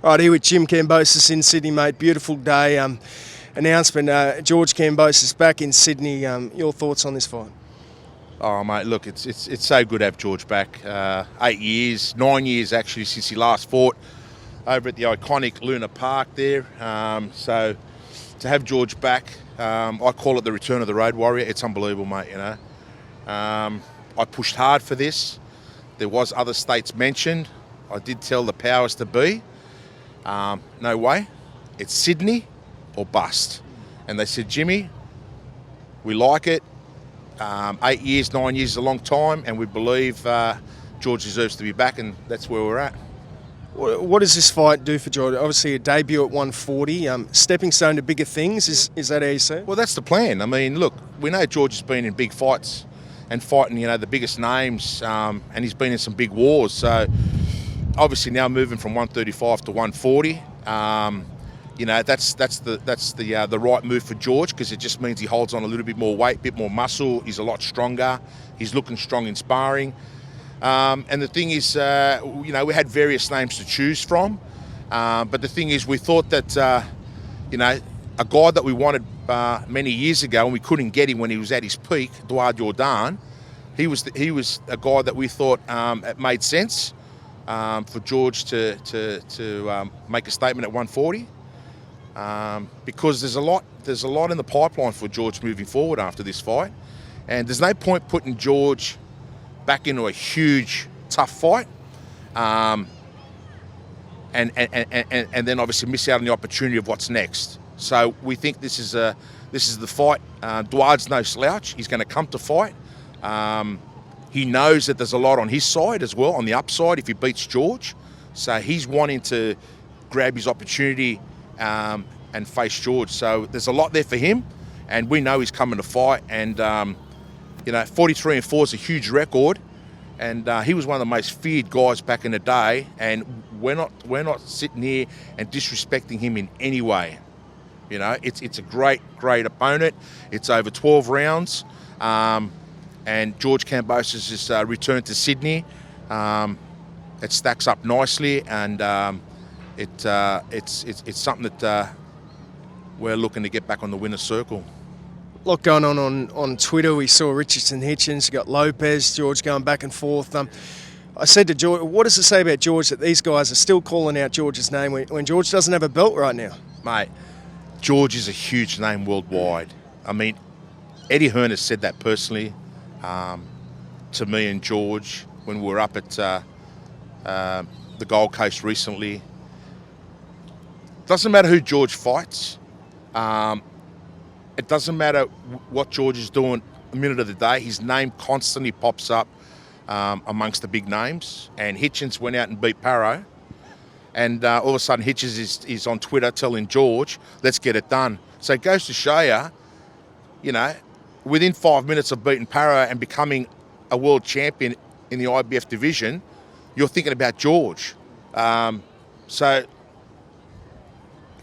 Right, here with Jim Kambosos in Sydney, mate. Beautiful day. Announcement, George Kambosos back in Sydney. Your thoughts on this fight? Oh, mate, look, it's so good to have George back. 8 years, 9 years actually since he last fought over at the iconic Luna Park there. So to have George back, I call it the return of the Road Warrior. It's unbelievable, mate, you know. I pushed hard for this. There was other states mentioned. I did tell the powers to be. No way. It's Sydney or bust. And they said, Jimmy, we like it. 8 years, 9 years is a long time, and we believe George deserves to be back, and that's where we're at. What does this fight do for George? Obviously, a debut at 140, stepping stone to bigger things. Is that how you see it? Well, that's the plan. I mean, look, we know George has been in big fights and fighting, you know, the biggest names, and he's been in some big wars. So, obviously, now moving from 135 to 140. You know, that's the right move for George, because it just means he holds on a little bit more weight, a bit more muscle. He's a lot stronger. He's looking strong in sparring. And the thing is, you know, we had various names to choose from. But the thing is, we thought that, you know, a guy that we wanted many years ago and we couldn't get him when he was at his peak, Daud Yordan, he was a guy that we thought it made sense for George to make a statement at 140. Because there's a lot in the pipeline for George moving forward after this fight, and there's no point putting George back into a huge tough fight, and then obviously miss out on the opportunity of what's next. So we think this is the fight. Daud's no slouch. He's going to come to fight. He knows that there's a lot on his side as well, on the upside if he beats George. So he's wanting to grab his opportunity and face George. So there's a lot there for him, and we know he's coming to fight. And you know, 43-4 is a huge record, and he was one of the most feared guys back in the day. And we're not sitting here and disrespecting him in any way. You know, it's a great opponent. It's over 12 rounds, and George Kambosos has returned to Sydney. It stacks up nicely, and it's something that we're looking to get back on the winner's circle. A lot going on Twitter. We saw Richardson, Hitchins, you got Lopez, George going back and forth. I said to George, what does it say about George that these guys are still calling out George's name when George doesn't have a belt right now? Mate, George is a huge name worldwide. I mean, Eddie Hearn has said that personally to me and George when we were up at the Gold Coast recently. Doesn't matter who George fights. It doesn't matter what George is doing a minute of the day. His name constantly pops up amongst the big names. And Hitchins went out and beat Parro. And all of a sudden, Hitchins is on Twitter telling George, let's get it done. So it goes to show you know, within 5 minutes of beating Parro and becoming a world champion in the IBF division, you're thinking about George.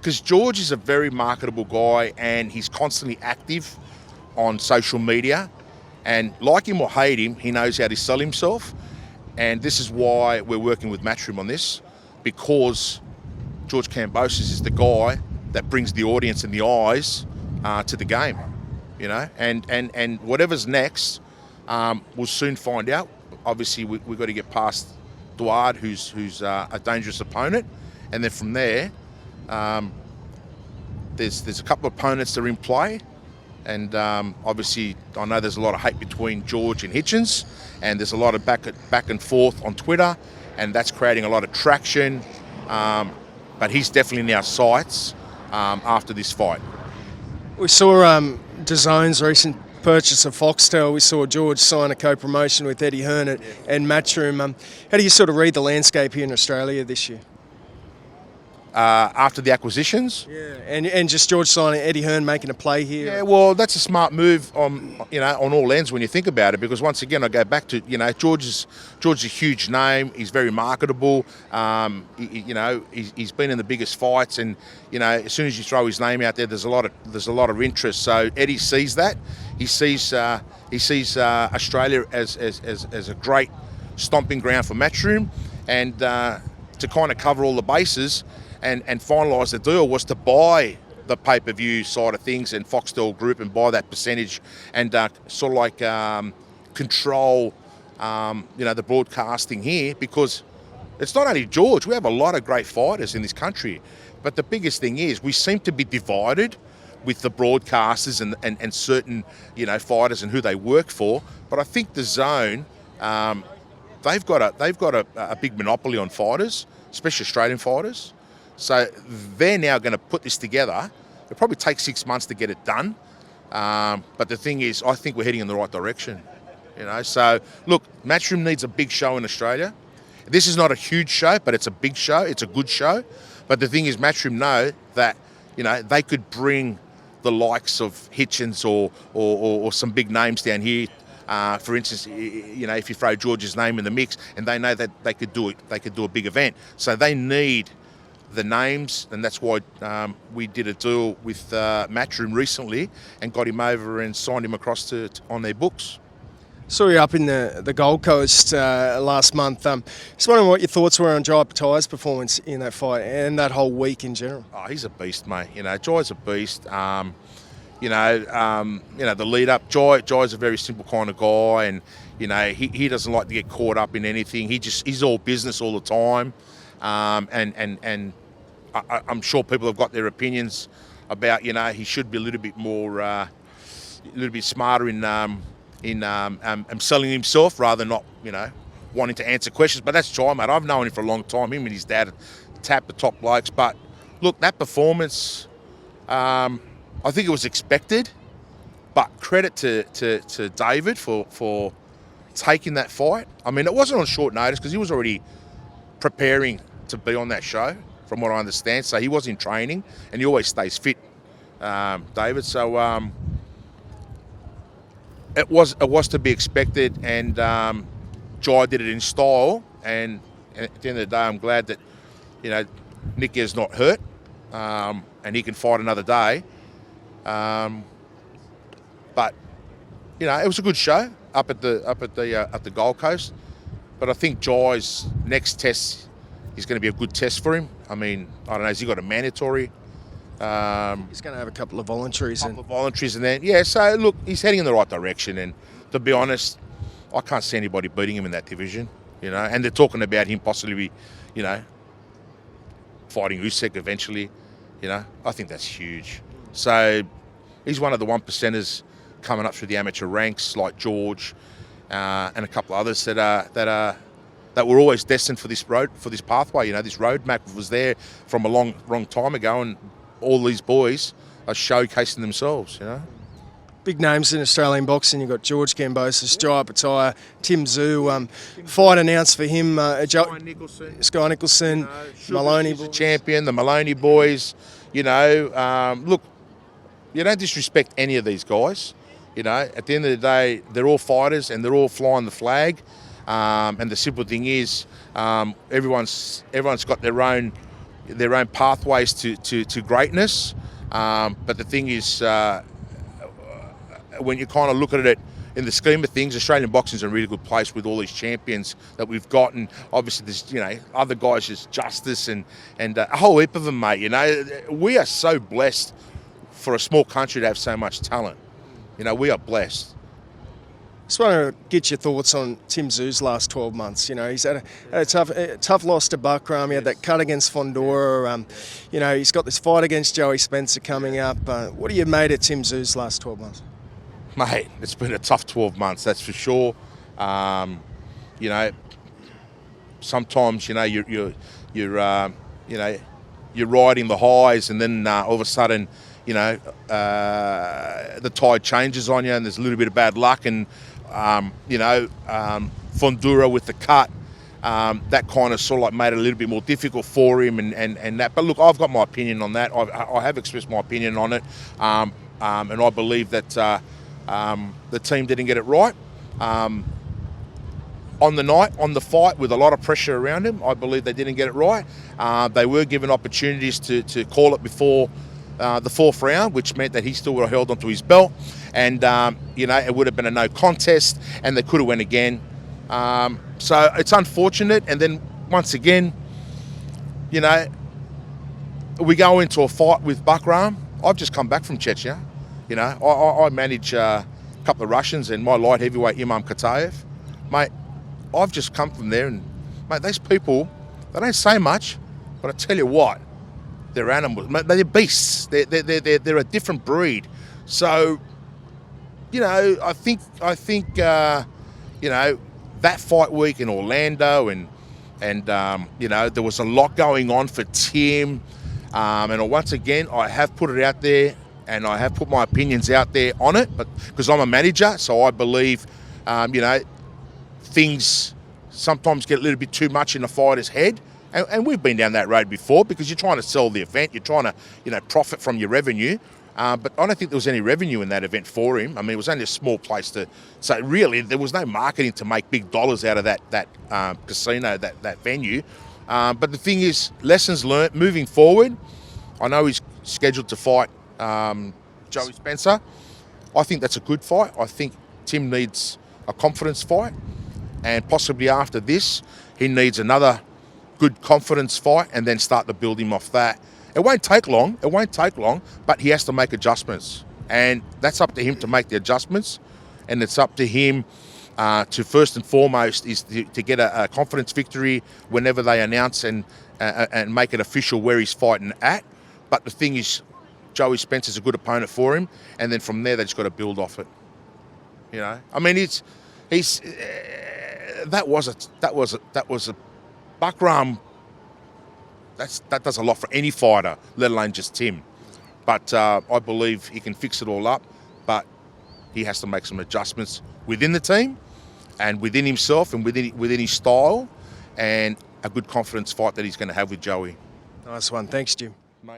Because George is a very marketable guy, and he's constantly active on social media. And like him or hate him, he knows how to sell himself. And this is why we're working with Matchroom on this, because George Kambosos is the guy that brings the audience and the eyes to the game, you know. And whatever's next, we'll soon find out. Obviously, we've got to get past Daud, who's a dangerous opponent, and then from there, there's a couple of opponents that are in play, and obviously I know there's a lot of hate between George and Hitchins, and there's a lot of back and forth on Twitter, and that's creating a lot of traction. But he's definitely in our sights after this fight. We saw DAZN's recent purchase of Foxtel. We saw George sign a co-promotion with Eddie Hearn and Matchroom. How do you sort of read the landscape here in Australia this year? After the acquisitions. Yeah, and just George signing, Eddie Hearn making a play here. Yeah, well, that's a smart move on all ends when you think about it, because once again I go back to, you know, George is a huge name. He's very marketable. He's been in the biggest fights, and you know, as soon as you throw his name out there, there's a lot of interest. So Eddie sees that. He sees Australia as a great stomping ground for Matchroom, and to kind of cover all the bases. and finalise the deal was to buy the pay-per-view side of things and Foxtel Group and buy that percentage and sort of like control, the broadcasting here, because it's not only George. We have a lot of great fighters in this country, but the biggest thing is we seem to be divided with the broadcasters and certain, fighters and who they work for. But I think the DAZN, they've got a big monopoly on fighters, especially Australian fighters. So they're now going to put this together. It'll probably take 6 months to get it done. But the thing is, I think we're heading in the right direction. So look, Matchroom needs a big show in Australia. This is not a huge show, but it's a big show. It's a good show. But the thing is, Matchroom know that, they could bring the likes of Hitchins or some big names down here. For instance, if you throw George's name in the mix, and they know that they could do it, they could do a big event. So they need the names, and that's why we did a deal with Matchroom recently and got him over and signed him across on their books. Saw you up in the Gold Coast last month. Just wondering what your thoughts were on Jai Patai's performance in that fight and that whole week in general. Oh, he's a beast, mate. Jai's a beast. The lead up. Jai's a very simple kind of guy, and he doesn't like to get caught up in anything. He's all business all the time, and I'm sure people have got their opinions about he should be a little bit more, a little bit smarter in selling himself rather than not, wanting to answer questions. But that's Jai, mate. I've known him for a long time. Him and his dad tap the top blokes. But look, that performance, I think it was expected. But credit to David for taking that fight. I mean, it wasn't on short notice because he was already preparing to be on that show, from what I understand. So he was in training, and he always stays fit, David. So it was to be expected, and Jai did it in style. And at the end of the day, I'm glad that Nicky is not hurt, and he can fight another day. But it was a good show up at the Gold Coast. But I think Jai's next test is going to be a good test for him. I mean, I don't know, has he got a mandatory? He's going to have a couple of voluntaries. And then, yeah, so look, he's heading in the right direction. And to be honest, I can't see anybody beating him in that division, and they're talking about him possibly, fighting Usyk eventually, I think that's huge. So he's one of the 1%ers coming up through the amateur ranks, like George and a couple of others that were always destined for this pathway. This roadmap was there from a long time ago, and all these boys are showcasing themselves, Big names in Australian boxing. You've got George Kambosos, Jai Patai, Tim Tszyu. Fight announced for him. Sky Nicholson, Maloney. The champion, the Maloney boys. Look, you don't disrespect any of these guys. At the end of the day, they're all fighters and they're all flying the flag. And the simple thing is, everyone's got their own pathways to greatness. But the thing is, when you kind of look at it in the scheme of things, Australian boxing is in a really good place with all these champions that we've got. And obviously there's, other guys, just Justice and a whole heap of them, mate. We are so blessed for a small country to have so much talent. We are blessed. Just want to get your thoughts on Tim Tszyu's last 12 months. He's had a tough loss to Buckram. He had that cut against Fondora. He's got this fight against Joey Spencer coming up. What do you made of Tim Tszyu's last 12 months? Mate, it's been a tough 12 months, that's for sure. Sometimes you're riding the highs, and then all of a sudden, the tide changes on you, and there's a little bit of bad luck, and Fondura with the cut, that kind of sort of like made it a little bit more difficult for him, and that. But look, I've got my opinion on that. I have expressed my opinion on it, and I believe that the team didn't get it right. On the fight, with a lot of pressure around him, I believe they didn't get it right. They were given opportunities to call it before the fourth round, which meant that he still would have held onto his belt, and it would have been a no contest, and they could have went again. So it's unfortunate. And then once again, we go into a fight with Buckram. I've just come back from Chechnya. You know, I manage a couple of Russians and my light heavyweight Imam Kataev. Mate, I've just come from there, and mate, these people, they don't say much, but I tell you what, they're animals. Mate, they're beasts. They're a different breed. So, you know, I think you know, that fight week in Orlando and you know, there was a lot going on for Tim. And once again, I have put it out there, and I have put my opinions out there on it, but because I'm a manager, so I believe, you know, things sometimes get a little bit too much in the fighter's head. And we've been down that road before, because you're trying to sell the event, you're trying to, you know, profit from your revenue. But I don't think there was any revenue in that event for him. I mean, it was only a small place so really there was no marketing to make big dollars out of that casino, that venue. But the thing is, lessons learnt moving forward. I know he's scheduled to fight Joey Spencer. I think that's a good fight. I think Tim needs a confidence fight, and possibly after this, he needs another good confidence fight, and then start to build him off that. It won't take long. But he has to make adjustments, and that's up to him to make the adjustments. And it's up to him to first and foremost is to get a confidence victory whenever they announce and make it official where he's fighting at. But the thing is, Joey Spencer's a good opponent for him, and then from there they just got to build off it. You know, I mean, that was a Buckram. That does a lot for any fighter, let alone just Tim. But I believe he can fix it all up, but he has to make some adjustments within the team and within himself and within his style, and a good confidence fight that he's going to have with Joey. Nice one. Thanks, Jim. Mate.